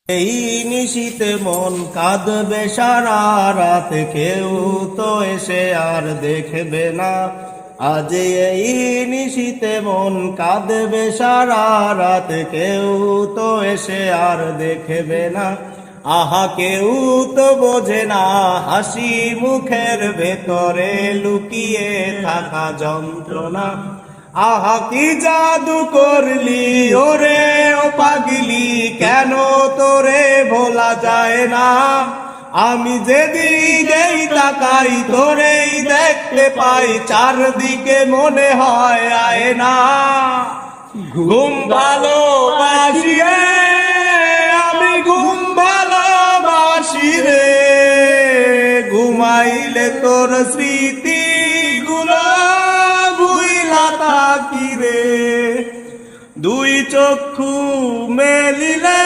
এই নিশীতে মন কাঁদবে সারা রাত, কেউ তো এসে আর দেখবে না। আজ এই নিশীতে মন কাঁদবে সারা রাত, কেউ তো এসে আর দেখবে না। আহা কেউ তো বোঝে না হাসি মুখের ভেতরে লুকিয়ে থাকা যন্ত্রণা। আহা কি জাদু করলি ওরে ও পাগলি, কেন তোরে ভোলা যায় না। আমি যেদিকেই তাকাই তোরেই দেখতে পাই, চারদিকে মনে হয় আয়না। ঘুম ভালোবাসি রে আমি, ঘুম ভালোবাসি রে, ঘুমাইলে তোর স্মৃতি গুলো ভুইলা তাকি রে। দুই চক্ষু মেলিলে